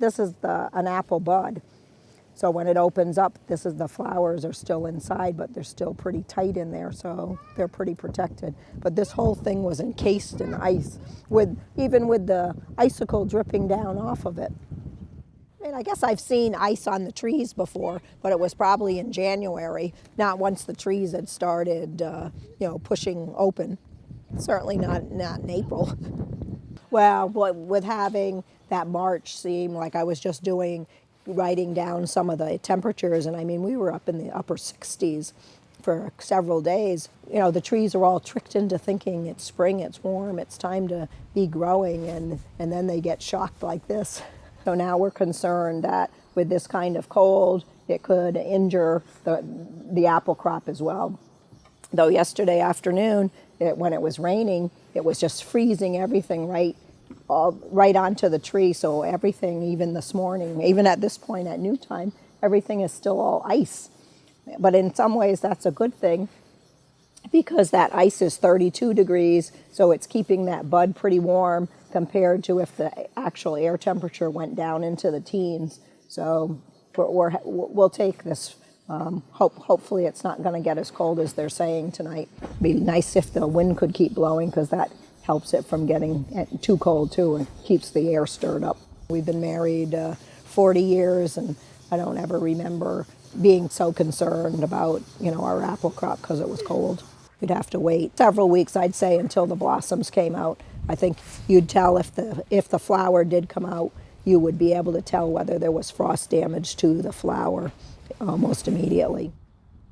this is an apple bud. So when it opens up, this is the flowers are still inside, but they're still pretty tight in there, so they're pretty protected. But this whole thing was encased in ice, even with the icicle dripping down off of it. I mean, I guess I've seen ice on the trees before, but it was probably in January, not once the trees had started, pushing open. Certainly not in April. Well, with having that March seem like I was just writing down some of the temperatures, and I mean, we were up in the upper 60s for several days. You know, the trees are all tricked into thinking it's spring, it's warm, it's time to be growing, and then they get shocked like this. So now we're concerned that with this kind of cold, it could injure the apple crop as well. Though yesterday afternoon, when it was raining, it was just freezing everything right onto the tree. So everything, even this morning, even at this point at noontime, everything is still all ice. But in some ways, that's a good thing because that ice is 32 degrees, so it's keeping that bud pretty warm compared to if the actual air temperature went down into the teens. So we'll take this. Hopefully it's not going to get as cold as they're saying tonight. It'd be nice if the wind could keep blowing because that helps it from getting too cold too and keeps the air stirred up. We've been married 40 years and I don't ever remember being so concerned about, our apple crop because it was cold. We'd have to wait several weeks, I'd say, until the blossoms came out. I think you'd tell if the flower did come out, you would be able to tell whether there was frost damage to the flower almost immediately.